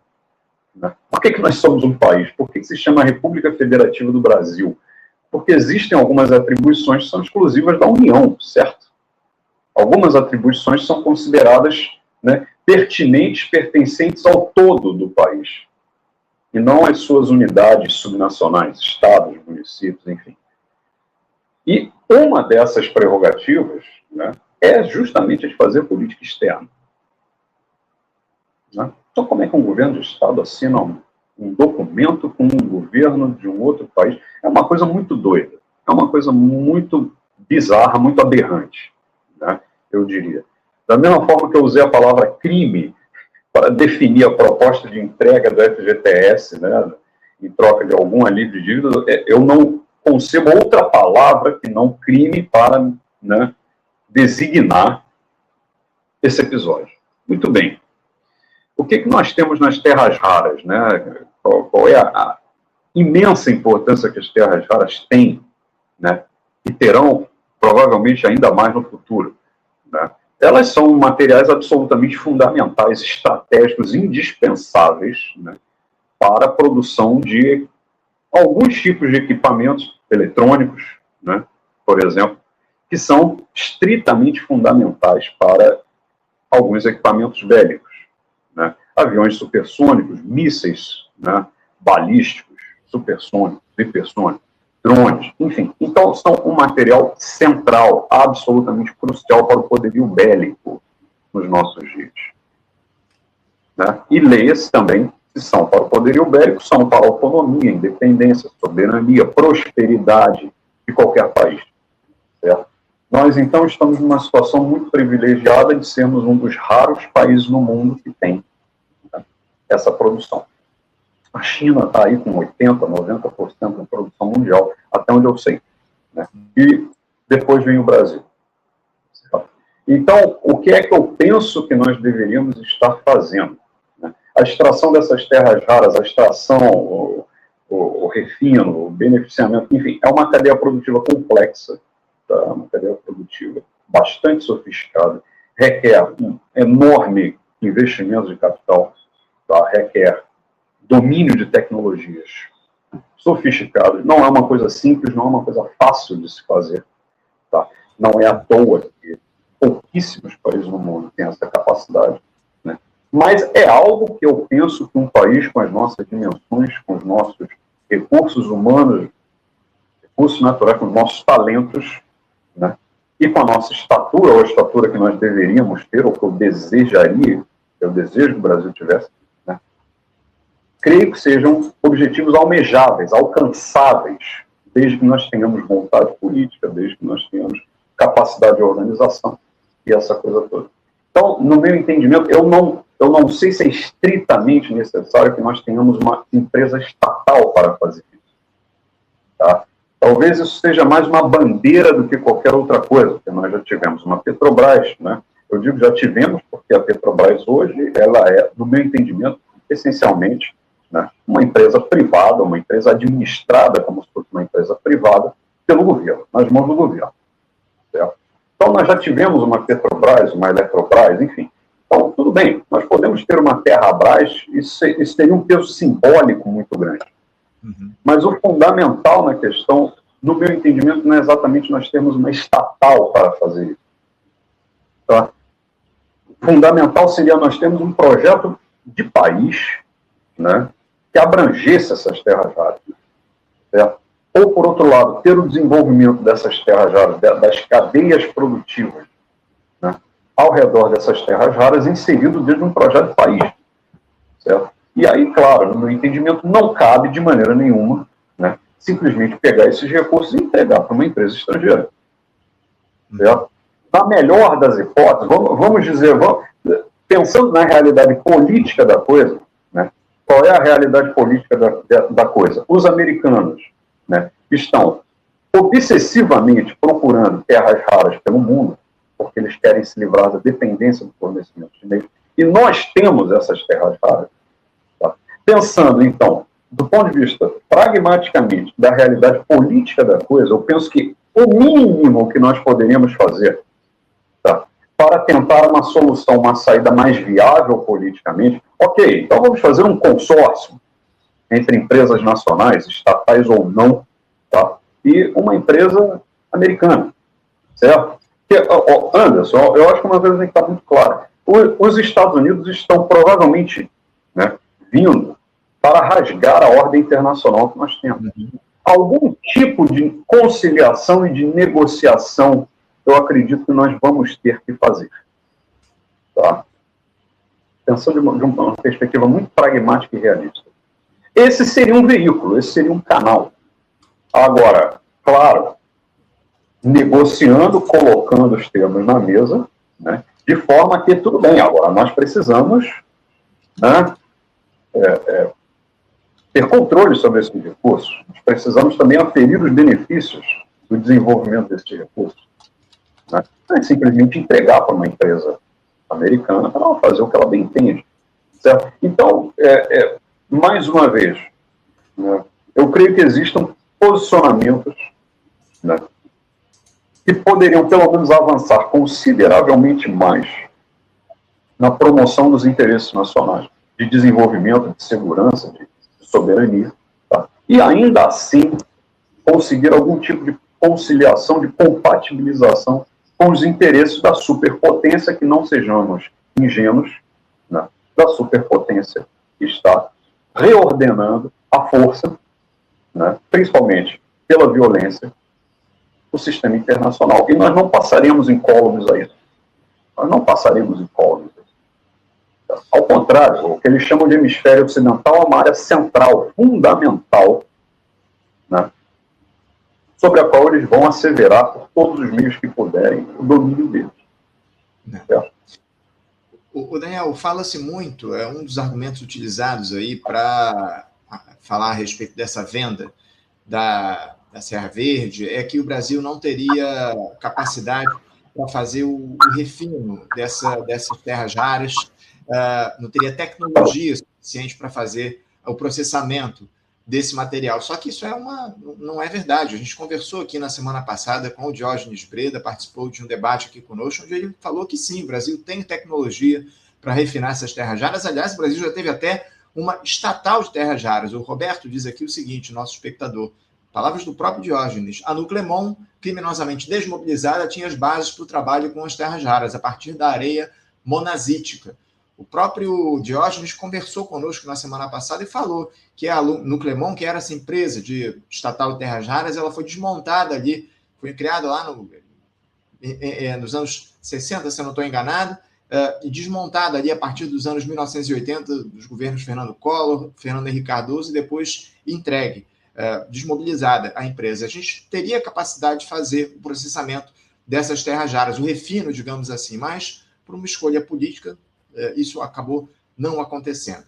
Né? Por que nós somos um país? Por que se chama República Federativa do Brasil? Porque existem algumas atribuições que são exclusivas da União, certo? Algumas atribuições são consideradas, né, pertinentes, pertencentes ao todo do país, e não às suas unidades subnacionais, estados, municípios, enfim. E uma dessas prerrogativas, né, é justamente a de fazer política externa. Né? Então, como é que um governo de Estado assina um documento com um governo de um outro país? É uma coisa muito doida, é uma coisa muito bizarra, muito aberrante, né, eu diria. Da mesma forma que eu usei a palavra crime para definir a proposta de entrega do FGTS, né, em troca de algum alívio de dívida, eu não concebo outra palavra que não crime para, né, designar esse episódio. Muito bem. O que nós temos nas terras raras, né? Qual é a imensa importância que as terras raras têm, né, e terão provavelmente ainda mais no futuro, né? Elas são materiais absolutamente fundamentais, estratégicos, indispensáveis, né, para a produção de alguns tipos de equipamentos eletrônicos, né, por exemplo, que são estritamente fundamentais para alguns equipamentos bélicos, né, aviões supersônicos, mísseis, né, balísticos, supersônicos, hipersônicos, drones, enfim. Então, são um material central, absolutamente crucial para o poderio bélico nos nossos dias. Né? E leia-se também que são para o poderio bélico, são para a autonomia, independência, soberania, prosperidade de qualquer país. Certo? Nós, então, estamos numa situação muito privilegiada de sermos um dos raros países no mundo que tem, né, essa produção. A China está aí com 80%, 90% da produção mundial, até onde eu sei. Né? E depois vem o Brasil. Certo? Então, o que é que eu penso que nós deveríamos estar fazendo? Né? A extração dessas terras raras, a extração, o refino, o beneficiamento, enfim, é uma cadeia produtiva complexa, tá? Uma cadeia produtiva bastante sofisticada, requer um enorme investimento de capital, tá? Requer domínio de tecnologias sofisticadas, não é uma coisa simples, não é uma coisa fácil de se fazer, tá? Não é à toa que pouquíssimos países no mundo têm essa capacidade, né? Mas é algo que eu penso que um país com as nossas dimensões, com os nossos recursos humanos, recursos naturais, com os nossos talentos, né, e com a nossa estatura, ou a estatura que nós deveríamos ter, ou que eu desejaria, que eu desejo que o Brasil tivesse, né, creio que sejam objetivos almejáveis, alcançáveis, desde que nós tenhamos vontade política, desde que nós tenhamos capacidade de organização e essa coisa toda. Então, no meu entendimento, eu não sei se é estritamente necessário que nós tenhamos uma empresa estatal para fazer isso. Tá? Talvez isso seja mais uma bandeira do que qualquer outra coisa, porque nós já tivemos uma Petrobras, né? Eu digo já tivemos, porque a Petrobras hoje, ela é, no meu entendimento, essencialmente, né, uma empresa privada, uma empresa administrada como se fosse uma empresa privada pelo governo, nas mãos do governo. Certo? Então, nós já tivemos uma Petrobras, uma Eletrobras, enfim. Então, tudo bem, nós podemos ter uma Terrabras, isso teria um peso simbólico muito grande. Uhum. Mas o fundamental na questão, no meu entendimento, não é exatamente nós termos uma estatal para fazer isso. Tá? O fundamental seria nós termos um projeto de país, né, que abrangesse essas terras raras. Certo? Ou, por outro lado, ter o desenvolvimento dessas terras raras, das cadeias produtivas, né, ao redor dessas terras raras, inserido dentro de um projeto de país. Certo? E aí, claro, no meu entendimento, não cabe de maneira nenhuma, né, simplesmente pegar esses recursos e entregar para uma empresa estrangeira. Certo? Na melhor das hipóteses, vamos dizer, pensando na realidade política da coisa, né, qual é a realidade política da coisa? Os americanos, né, estão obsessivamente procurando terras raras pelo mundo, porque eles querem se livrar da dependência do fornecimento chinês. E nós temos essas terras raras. Tá? Pensando, então, do ponto de vista pragmaticamente da realidade política da coisa, eu penso que o mínimo que nós poderíamos fazer, tá, para tentar uma solução, uma saída mais viável politicamente, ok, então vamos fazer um consórcio entre empresas nacionais, estatais ou não, tá, e uma empresa americana, certo? Anderson, eu acho que uma coisa tem que estar muito clara. Os Estados Unidos estão provavelmente, né, vindo para rasgar a ordem internacional que nós temos. Algum tipo de conciliação e de negociação, eu acredito que nós vamos ter que fazer. Tá? Pensando de uma perspectiva muito pragmática e realista. Esse seria um veículo, esse seria um canal. Agora, claro, negociando, colocando os termos na mesa, né, de forma que tudo bem. Agora, nós precisamos, né, ter controle sobre esses recursos. Nós precisamos também aferir os benefícios do desenvolvimento desses recursos. Né? Não é simplesmente entregar para uma empresa americana para ela fazer o que ela bem entende. Certo? Então, mais uma vez, né, eu creio que existam posicionamentos, né, que poderiam, pelo menos, avançar consideravelmente mais na promoção dos interesses nacionais, de desenvolvimento, de segurança, de soberania, tá? E ainda assim conseguir algum tipo de conciliação, de compatibilização com os interesses da superpotência, que não sejamos ingênuos, né, da superpotência que está reordenando a força, né, principalmente pela violência, o sistema internacional. E nós não passaremos incólumes a isso. Nós não passaremos incólumes a isso. Ao contrário, o que eles chamam de hemisfério ocidental é uma área central, fundamental, né, sobre a qual eles vão asseverar por todos os meios que puderem o domínio deles. O Daniel, fala-se muito, é um dos argumentos utilizados aí para falar a respeito dessa venda da Serra Verde, é que o Brasil não teria capacidade para fazer o refino dessas terras raras, não teria tecnologia suficiente para fazer o processamento desse material. Só que isso não é verdade. A gente conversou aqui na semana passada com o Diógenes Breda, participou de um debate aqui conosco, onde ele falou que sim, o Brasil tem tecnologia para refinar essas terras raras. Aliás, o Brasil já teve até uma estatal de terras raras. O Roberto diz aqui o seguinte, nosso espectador, palavras do próprio Diógenes, a Nuclemon, criminosamente desmobilizada, tinha as bases para o trabalho com as terras raras, a partir da areia monazítica. O próprio Diógenes conversou conosco na semana passada e falou que a Nuclemon, que era essa empresa de estatal de terras raras, ela foi desmontada ali, foi criada lá nos anos 60, se eu não estou enganado, e desmontada ali a partir dos anos 1980, dos governos Fernando Collor, Fernando Henrique Cardoso, e depois entregue, desmobilizada a empresa. A gente teria capacidade de fazer o processamento dessas terras raras, o refino, digamos assim, mas por uma escolha política, isso acabou não acontecendo.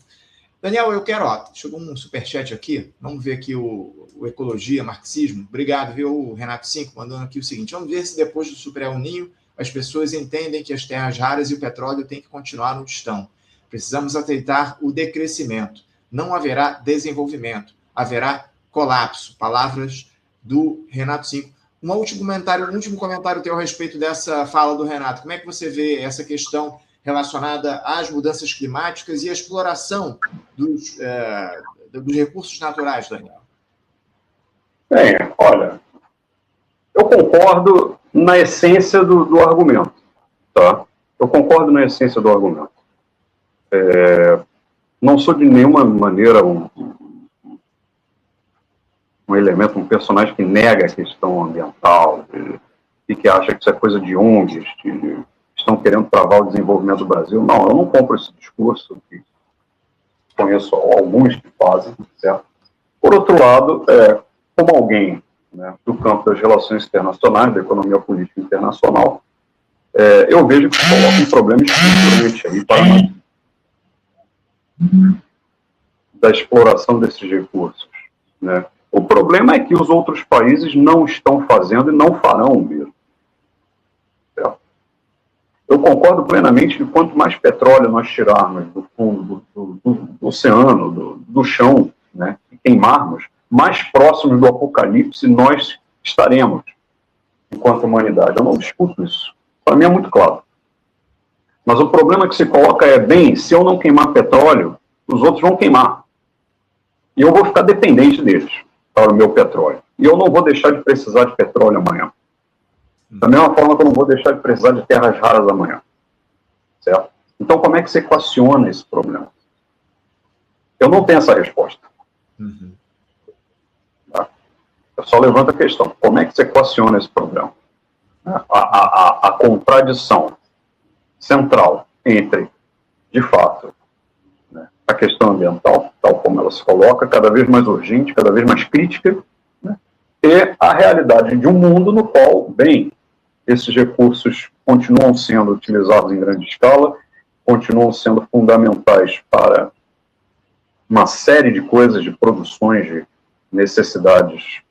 Daniel, eu quero... chegou um superchat aqui, vamos ver aqui o Ecologia, Marxismo. Obrigado, viu, o Renato 5, mandando aqui o seguinte, vamos ver se depois do Super El Niño as pessoas entendem que as terras raras e o petróleo têm que continuar onde estão. Precisamos aceitar o decrescimento. Não haverá desenvolvimento, haverá colapso. Palavras do Renato 5. Um último comentário teu a respeito dessa fala do Renato. Como é que você vê essa questão relacionada às mudanças climáticas e à exploração dos recursos naturais, Daniel? Bem, olha, eu concordo na essência do argumento, tá? Eu concordo na essência do argumento. Não sou de nenhuma maneira um elemento, um personagem que nega a questão ambiental e que acha que isso é coisa de ONGs, que estão querendo travar o desenvolvimento do Brasil. Não, eu não compro esse discurso, que conheço alguns que fazem, certo? Por outro lado, como alguém, né, do campo das relações internacionais, da economia política internacional, eu vejo que coloca um problema estruturante aí para nós. da exploração desses recursos, né? O problema é que os outros países não estão fazendo e não farão o mesmo. Certo? Eu concordo plenamente que quanto mais petróleo nós tirarmos do fundo do oceano, do chão, né, e queimarmos, mais próximos do apocalipse nós estaremos, enquanto humanidade. Eu não discuto isso. Para mim é muito claro. Mas o problema que se coloca é, bem, se eu não queimar petróleo, os outros vão queimar. E eu vou ficar dependente deles para o meu petróleo. E eu não vou deixar de precisar de petróleo amanhã. Da mesma forma que eu não vou deixar de precisar de terras raras amanhã. Certo? Então, como é que se equaciona esse problema? Eu não tenho essa resposta. Uhum. Tá? Eu só levanto a questão. Como é que se equaciona esse problema? A contradição central entre, de fato, né, a questão ambiental, tal como ela se coloca, cada vez mais urgente, cada vez mais crítica, né, e a realidade de um mundo no qual, bem, esses recursos continuam sendo utilizados em grande escala, continuam sendo fundamentais para uma série de coisas, de produções, de necessidades,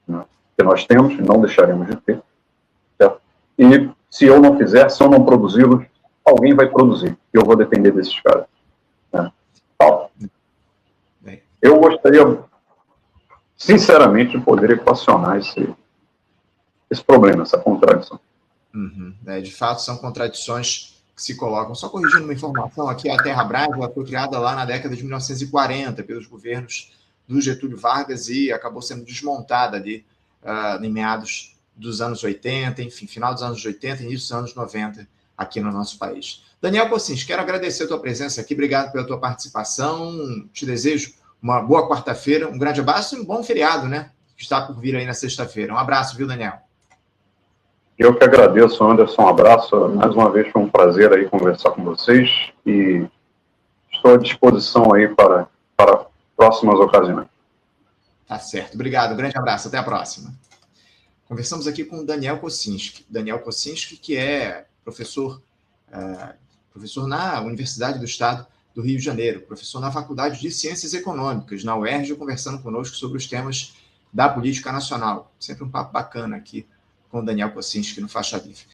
né, que nós temos e não deixaremos de ter. Certo? E se eu não fizer, se eu não produzi-los, alguém vai produzir. E eu vou depender desses caras. Né? Eu gostaria, sinceramente, de poder equacionar esse problema, essa contradição. Uhum. De fato, são contradições que se colocam. Só corrigindo uma informação aqui, a Terra Brava foi criada lá na década de 1940 pelos governos do Getúlio Vargas e acabou sendo desmontada ali em meados dos anos 80, enfim, final dos anos 80, início dos anos 90, aqui no nosso país. Daniel Cossins, quero agradecer a tua presença aqui, obrigado pela tua participação, te desejo uma boa quarta-feira, um grande abraço e um bom feriado, né, que está por vir aí na sexta-feira. Um abraço, viu, Daniel? Eu que agradeço, Anderson, um abraço, mais uma vez foi um prazer aí conversar com vocês e estou à disposição aí para próximas ocasiões. Tá certo, obrigado, um grande abraço, até a próxima. Conversamos aqui com o Daniel Kossinski. Daniel Kossinski, que é professor na Universidade do Estado do Rio de Janeiro, professor na Faculdade de Ciências Econômicas, na UERJ, conversando conosco sobre os temas da política nacional. Sempre um papo bacana aqui com o Daniel Kossinski no Faixa Livre.